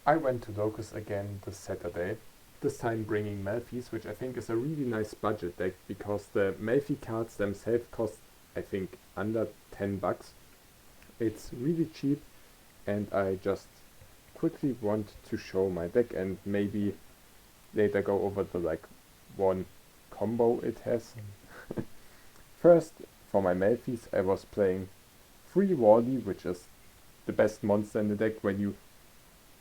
I went to Locust again this Saturday, this time bringing Melffys, which I think is a really nice budget deck because the Melffy cards themselves cost, I think, under 10 bucks. It's really cheap, and I just quickly want to show my deck and maybe later go over the one combo it has. First, for my Melffys, I was playing 3 Wally, which is the best monster in the deck. When you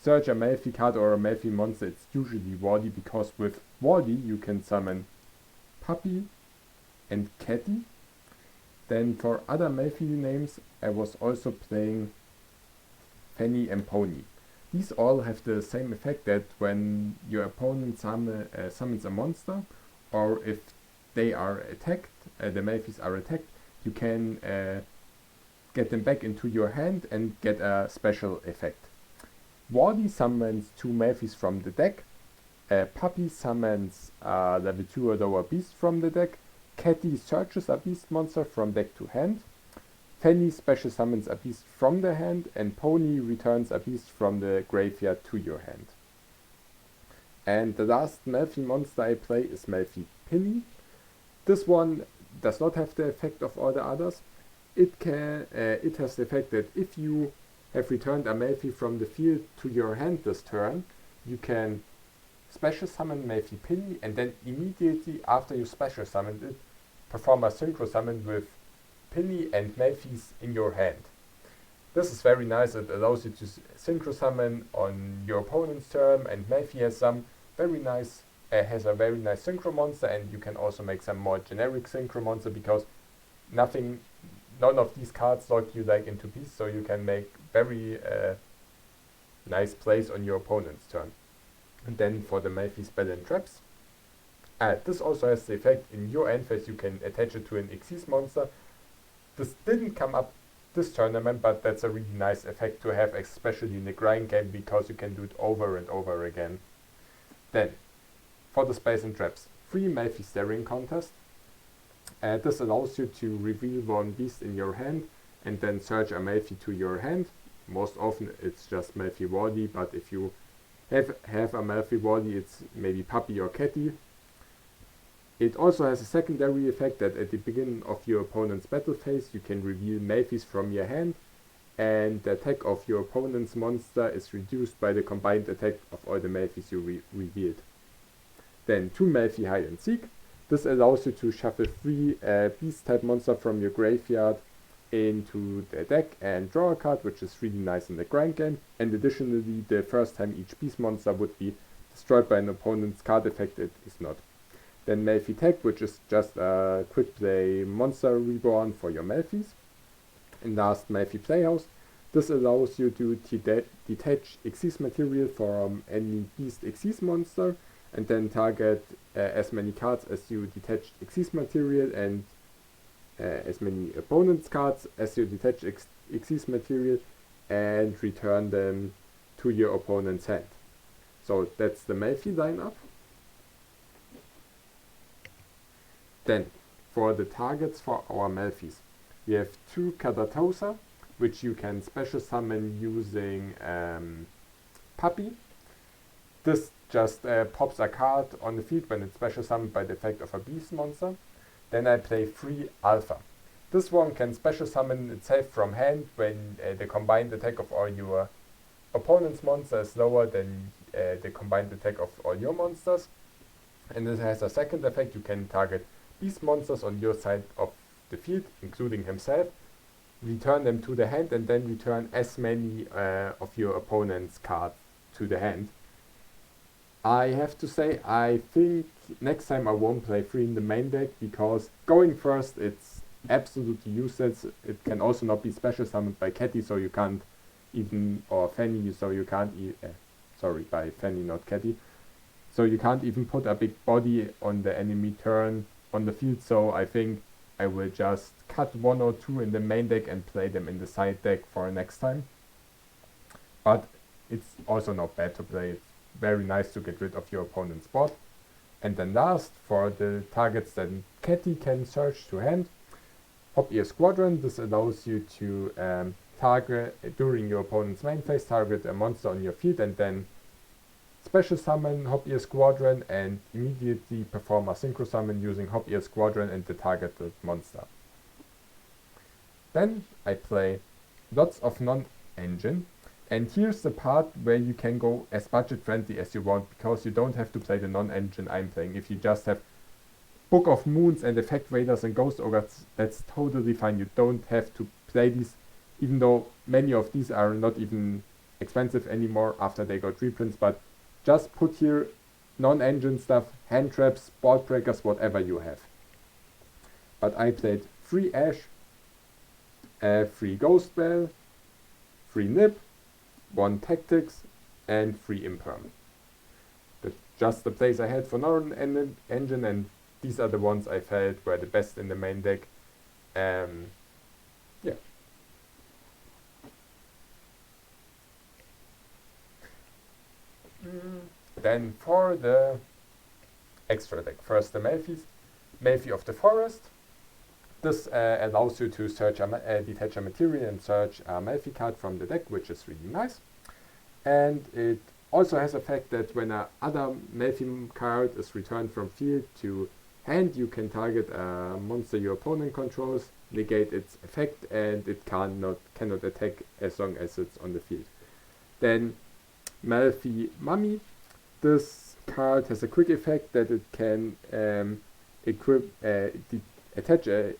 search a Melffy card or a Melffy monster, it's usually Wally, because with Wally you can summon Puppy and Catty. Then for other Melffy names, I was also playing Fanny and Pony. These all have the same effect, that when your opponent summons a monster, or if they are attacked, the Melffys are attacked, you can get them back into your hand and get a special effect. Wally summons 2 Melffys from the deck. Puppy summons level 2 or lower beast from the deck. Catty searches a beast monster from deck to hand. Fanny special summons a beast from the hand, and Pony returns a beast from the graveyard to your hand. And the last Melffy monster I play is Melffy Pinny. This one does not have the effect of all the others. It has the effect that if you have returned a Melffy from the field to your hand this turn, you can special summon Melffy Pinny, and then immediately after you special summoned it, perform a synchro summon with Pinny and Melffys in your hand. This is very nice. It allows you to synchro summon on your opponent's turn, and Melffy has a very nice synchro monster, and you can also make some more generic synchro monster, because none of these cards lock you into beast, so you can make very nice plays on your opponent's turn. And then for the Melffy spell and traps, this also has the effect in your end phase you can attach it to an Xyz monster. This didn't come up this tournament, but that's a really nice effect to have, especially in the grind game, because you can do it over and over again. Then, for the spells and traps, 3 Melffy staring contest. This allows you to reveal 1 beast in your hand and then search a Melffy to your hand. Most often it's just Melffy Wally, but if you have a Melffy Wally, it's maybe Puppy or Catty. It also has a secondary effect that at the beginning of your opponent's battle phase you can reveal Melffys from your hand, and the attack of your opponent's monster is reduced by the combined attack of all the Melffys you revealed. Then 2 Melffy hide and seek. This allows you to shuffle 3 beast type monster from your graveyard into the deck and draw a card, which is really nice in the grind game. And additionally, the first time each beast monster would be destroyed by an opponent's card effect, it is not. Then Melffy Tech, which is just a quick play monster reborn for your Melffys. And last, Melffy Playhouse. This allows you to detach Xyz material from any beast Xyz monster, and then target as many cards as you detached Xyz material, and as many opponent's cards as you detach Xyz material, and return them to your opponent's hand. So that's the Melffy lineup. Then, for the targets for our Melffys, we have 2 Kadatosa, which you can special summon using Puppy. This just pops a card on the field when it's special summoned by the effect of a beast monster. Then I play 3 Alpha. This one can special summon itself from hand when the combined attack of all your opponent's monsters is lower than the combined attack of all your monsters. And it has a second effect: you can target beast monsters on your side of the field, including himself, return them to the hand, and then return as many of your opponent's cards to the hand. I have to say, I think next time I won't play 3 in the main deck, because going first it's absolutely useless. It can also not be special summoned by Catty, so you can't even, or Fanny, so you can't sorry, by Fanny, not Catty. So you can't even put a big body on the enemy turn on the field, so I think I will just cut 1 or 2 in the main deck and play them in the side deck for next time. But it's also not bad to play. It's very nice to get rid of your opponent's board. And then last, for the targets that Catty can search to hand, Hop Ear Squadron. This allows you to during your opponent's main phase, target a monster on your field and then special summon Hop Ear Squadron and immediately perform a synchro summon using Hop Ear Squadron and the targeted monster. Then I play lots of non-engine, and here's the part where you can go as budget friendly as you want, because you don't have to play the non-engine I'm playing. If you just have Book of Moons and Effect Raiders and Ghost Ogres, that's totally fine. You don't have to play these, even though many of these are not even expensive anymore after they got reprints, but just put here non-engine stuff, hand traps, board breakers, whatever you have. But I played 3 Ash, 3 Ghost Bell, 3 Nip, 1 Tactics, and 3 Imperm. That's just the plays I had for non-engine, and these are the ones I felt were the best in the main deck. Yeah. Then for the extra deck, first the Melffy of the Forest. This allows you to search detach a material and search a Melffy card from the deck, which is really nice. And it also has a fact that when another Melffy card is returned from field to hand, you can target a monster your opponent controls, negate its effect, and it cannot attack as long as it's on the field. Then Melffy Mummy. This card has a quick effect that it can attach a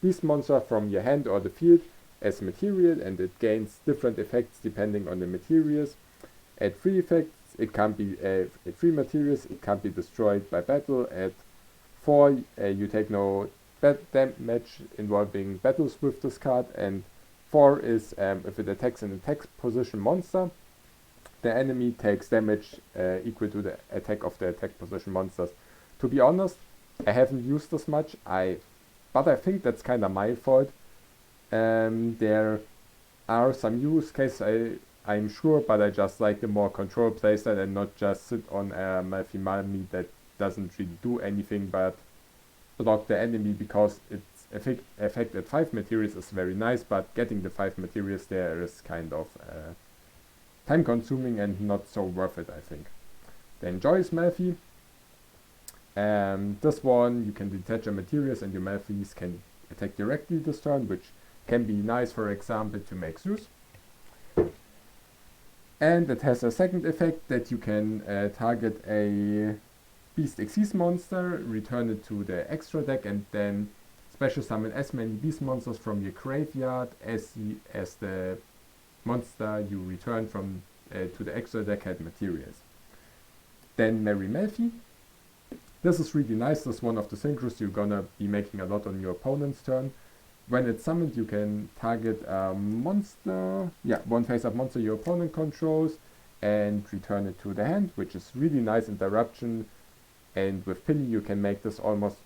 beast monster from your hand or the field as material, and it gains different effects depending on the materials. At 3 effects, it can't be at 3 materials, it can't be destroyed by battle. At 4, you take no damage involving battles with this card, and 4 is if it attacks an attack position monster, the enemy takes damage equal to the attack of the attack position monsters. To be honest, I haven't used this much, but I think that's kind of my fault. There are some use cases I'm sure, but I just like the more control playstyle and not just sit on a Melffy Mummy that doesn't really do anything but block the enemy, because its effect at 5 materials is very nice, but getting the 5 materials there is kind of time consuming and not so worth it, I think. Then Joy's Melffy. This one, you can detach your materials and your Melffys can attack directly this turn, which can be nice, for example, to make Zeus. And it has a second effect that you can target a Beast Xyz monster, return it to the extra deck, and then special summon as many beast monsters from your graveyard as the monster you return from to the extra deck had materials. Then Merry Melffy. This is really nice. This is one of the synchros you're gonna be making a lot on your opponent's turn. When it's summoned, you can target a monster, one face-up monster your opponent controls, and return it to the hand, which is really nice interruption. And with Penny, you can make this almost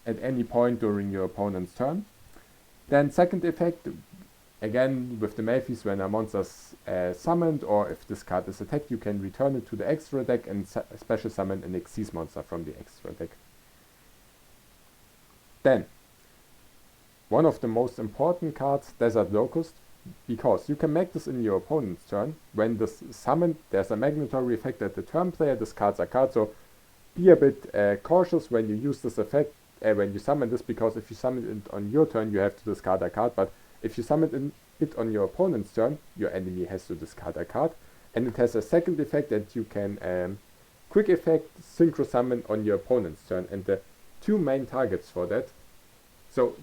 at any point during your opponent's turn. Then second effect, again with the Melffys, when a monster is summoned or if this card is attacked, you can return it to the extra deck and special summon an Xyz monster from the extra deck. Then, one of the most important cards, Desert Locust, because you can make this in your opponent's turn. When this is summoned, there's a magnetory effect that the turn player discards a card, so be a bit cautious when you use this effect, when you summon this, because if you summon it on your turn, you have to discard a card, but if you summon it on your opponent's turn, your enemy has to discard a card. And it has a second effect that you can quick effect synchro summon on your opponent's turn, and the 2 main targets for that. So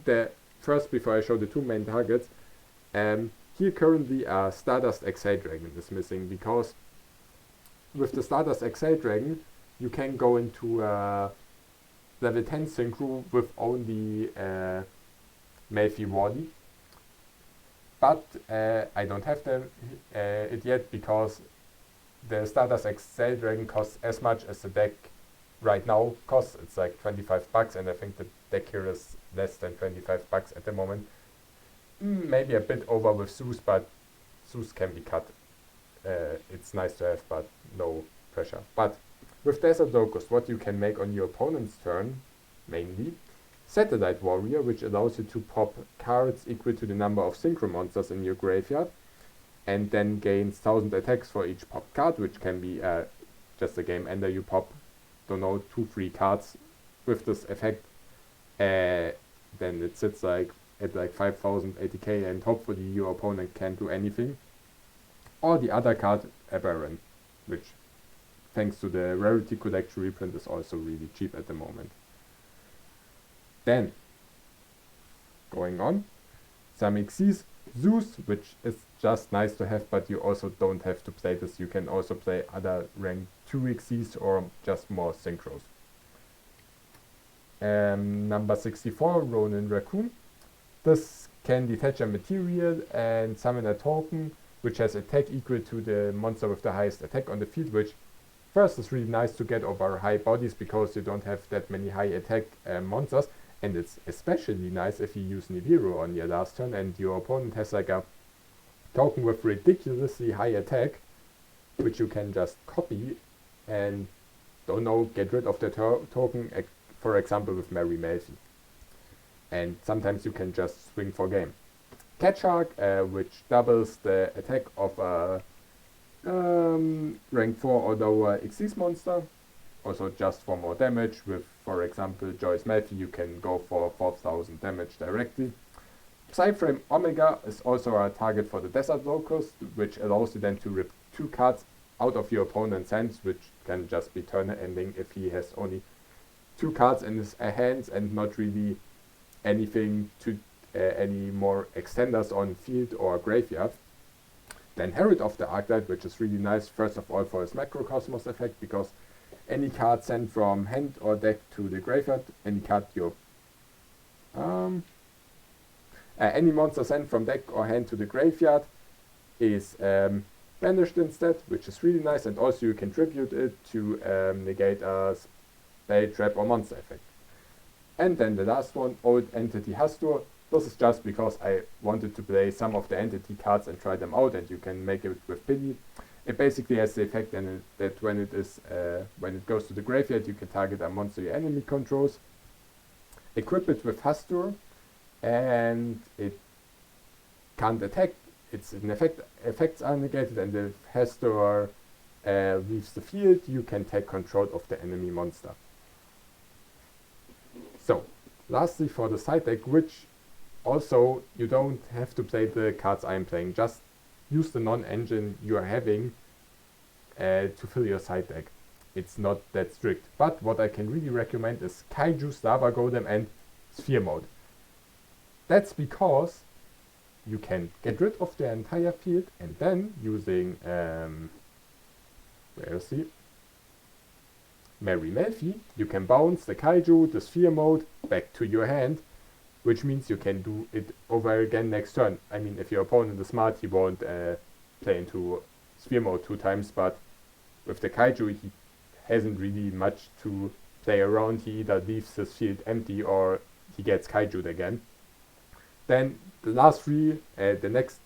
first, before I show the 2 main targets, here currently a Stardust Exile Dragon is missing, because with the Stardust Exile Dragon you can go into level 10 synchro with only Melffy Wally. But I don't have it yet, because the Stardust Exile Dragon costs as much as the deck right now costs. It's like $25, and I think the deck here is less than $25 at the moment. Maybe a bit over with Zeus, but Zeus can be cut. It's nice to have, but no pressure. But with Desert Locust, what you can make on your opponent's turn, mainly, Satellite Warrior, which allows you to pop cards equal to the number of synchro monsters in your graveyard, and then gains 1000 attacks for each popped card, which can be just a game ender. You pop, don't know, 2-3 cards with this effect, then it sits like at like 5000 ATK, and hopefully your opponent can't do anything. Or the other card, Aberrant, which thanks to the Rarity Collection reprint is also really cheap at the moment. Then, going on, some Xyz, Zeus, which is just nice to have, but you also don't have to play this. You can also play other rank 2 Xyz or just more synchros. Number 64, Ronin Raccoon. This can detach a material and summon a token which has attack equal to the monster with the highest attack on the field, which first is really nice to get over high bodies because you don't have that many high attack monsters. And it's especially nice if you use Nibiru on your last turn and your opponent has like a token with ridiculously high attack, which you can just copy and, don't know, get rid of the token, for example with Mary Melffy. And sometimes you can just swing for game. Cat Shark, which doubles the attack of a rank 4 or lower Xyz monster. Also just for more damage. With, for example, Joyce Melffy, you can go for 4000 damage directly. Psyframe Omega is also a target for the Desert Locust, which allows you then to rip 2 cards out of your opponent's hands, which can just be turn ending if he has only 2 cards in his hands and not really anything to any more extenders on field or graveyard. Then Herald of the Arclight, which is really nice, first of all for his Macrocosmos effect, because any card sent from hand or deck to the graveyard, any card your any monster sent from deck or hand to the graveyard is banished instead, which is really nice, and also you can tribute it to negate a spell, trap or monster effect. And then the last one, Old Entity Hastur. This is just because I wanted to play some of the entity cards and try them out, and you can make it with Billy. It basically has the effect that when it goes to the graveyard, you can target a monster your enemy controls, equip it with Hastur, and it can't attack. It's an effects are negated, and if Hastur leaves the field, you can take control of the enemy monster. So, lastly for the side deck, which also you don't have to play the cards I'm playing, just use the non-engine you are having to fill your side deck. It's not that strict, but what I can really recommend is Kaiju, Lava Golem and Sphere Mode. That's because you can get rid of the entire field and then using where is he? Mary Melffy, you can bounce the Kaiju, the Sphere Mode back to your hand, which means you can do it over again next turn. I mean, if your opponent is smart, he won't play into Sphere Mode 2 times, but with the Kaiju, he hasn't really much to play around. He either leaves his field empty or he gets Kaiju'd again. Then the last 3, the next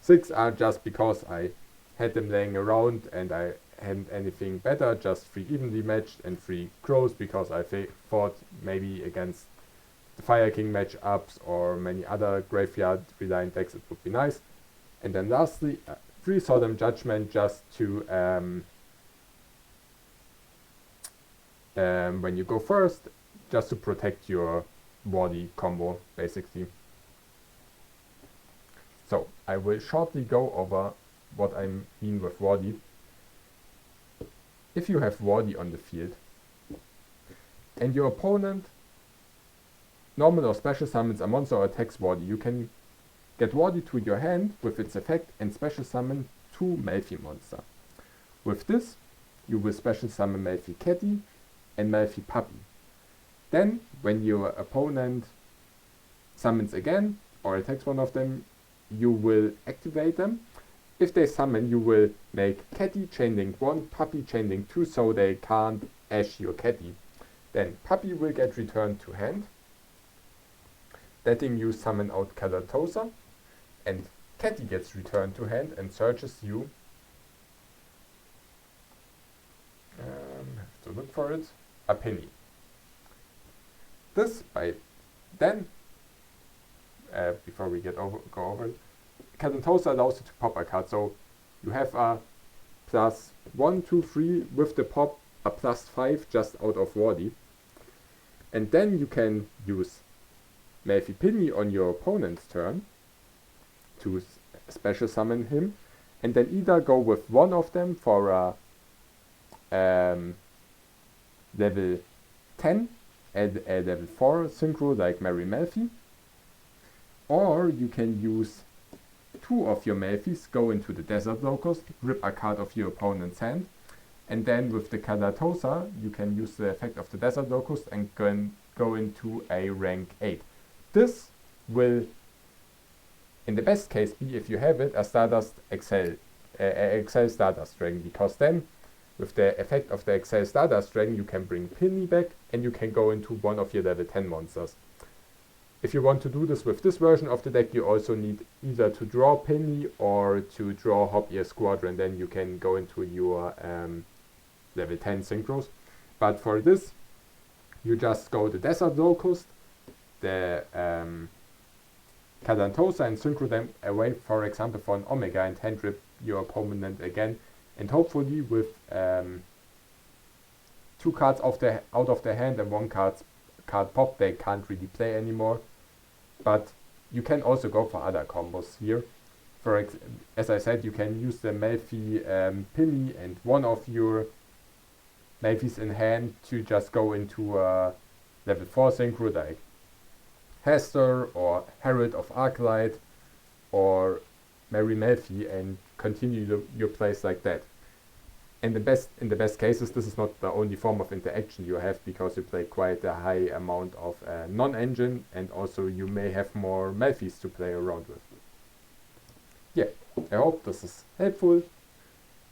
6 are just because I had them laying around and I hadn't anything better, just 3 evenly matched and 3 crows, because I thought maybe against the Fire King matchups or many other graveyard reliant decks it would be nice. And then lastly, 3 Solemn Judgment, just to when you go first, just to protect your Wardy combo basically. So I will shortly go over what I mean with Wardy. If you have Wardy on the field and your opponent normal or special summons a monster or attacks Wardy, you can get Wardy to your hand with its effect and special summon 2 Melffy monster. With this, you will special summon Melffy Catty and Melffy Puppy. Then, when your opponent summons again or attacks one of them, you will activate them. If they summon, you will make Catty chainlink 1, Puppy chainlink 2, so they can't ash your Catty. Then Puppy will get returned to hand, letting you summon out Kalatosa, and Catty gets returned to hand and searches you. Have to look for it. A penny. this by then, before we go over it, Cat and Toaster allows you to pop a card. So you have a plus 1, 2, 3 with the pop, a plus 5 just out of Wardy. And then you can use Melffy Penny on your opponent's turn to special summon him, and then either go with one of them for a level 10 and a level 4 synchro like Mary Melffy, or you can use two of your Melffys, go into the Desert Locust, rip a card of your opponent's hand, and then with the Kadatosa you can use the effect of the Desert Locust and go into a rank 8. This will, in the best case, be, if you have it, a Stardust Excel Stardust Dragon, because then with the effect of the Excel Stardust Dragon you can bring Penny back and you can go into one of your level 10 monsters. If you want to do this with this version of the deck, you also need either to draw Penny or to draw Hop Ear Squadron, then you can go into your level 10 synchros. But for this, you just go the Desert Locust, the Cadantosa, and synchro them away, for example, for an Omega, and hand rip your opponent again. And hopefully with 2 cards out of their hand and 1 card pop, they can't really play anymore. But you can also go for other combos here. As I said, you can use the Melffy Penny and one of your Melffys in hand to just go into a level 4 synchro like Hester or Herald of Arclight or Mary Melffy, and continue your plays like that. And in the best cases, this is not the only form of interaction you have, because you play quite a high amount of non-engine, and also you may have more Melffys to play around with. Yeah, I hope this is helpful.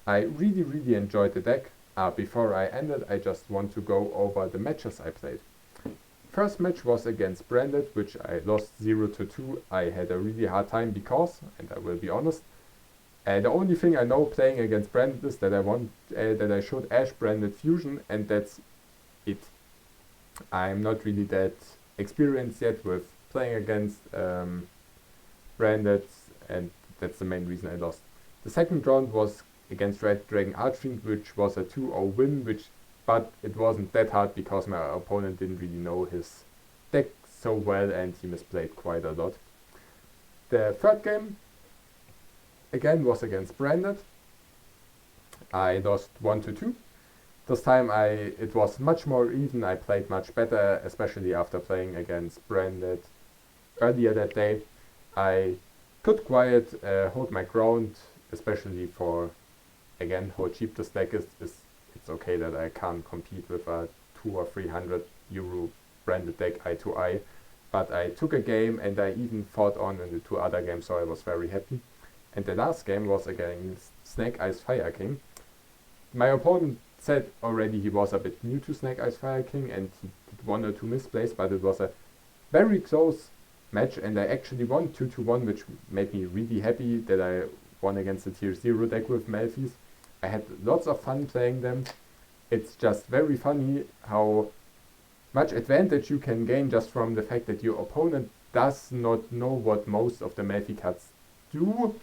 I really enjoyed the deck. Before I end it, I just want to go over the matches I played. First match was against Branded, which I lost 0-2. I had a really hard time because, and I will be honest, the only thing I know playing against Branded is that I showed Ash Branded Fusion, and that's it. I'm not really that experienced yet with playing against Branded, and that's the main reason I lost. The second round was against Red Dragon Archfiend, which was a 2-0 win, but it wasn't that hard because my opponent didn't really know his deck so well and he misplayed quite a lot. The third game again was against Branded. I lost 1-2. This time it was much more even. I played much better, especially after playing against Branded earlier that day. I could quite hold my ground, especially for, again, how cheap this deck is. It's okay that I can't compete with a 200 or 300 euro Branded deck eye to eye, but I took a game and I even fought on in the 2 other games, so I was very happy. And the last game was against Snake Eyes Fire King. My opponent said already he was a bit new to Snake Eyes Fire King and he did 1 or 2 misplays, but it was a very close match and I actually won 2-1, which made me really happy that I won against the tier 0 deck with Melffys. I had lots of fun playing them. It's just very funny how much advantage you can gain just from the fact that your opponent does not know what most of the Melffy cards do.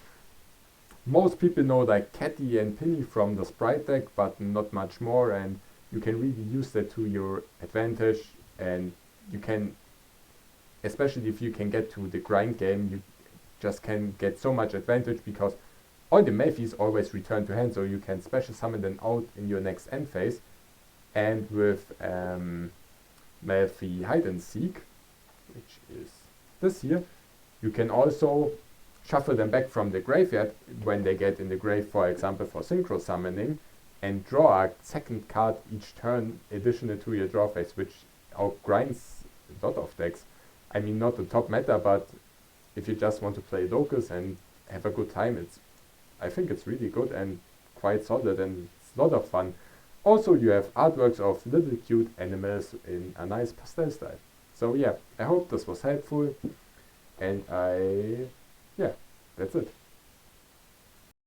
Most people know like Catty and Penny from the Sprite deck, but not much more, and you can really use that to your advantage, and you can, especially if you can get to the grind game, you just can get so much advantage because all the Melffys always return to hand, so you can special summon them out in your next end phase. And with Melffy Hide and Seek, which is this here, you can also shuffle them back from the graveyard when they get in the grave, for example for synchro summoning, and draw a second card each turn additional to your draw phase, which outgrinds a lot of decks. I mean, not the top meta, but if you just want to play locals and have a good time, I think it's really good and quite solid and it's a lot of fun. Also, you have artworks of little cute animals in a nice pastel style. So yeah, I hope this was helpful, and yeah, that's it.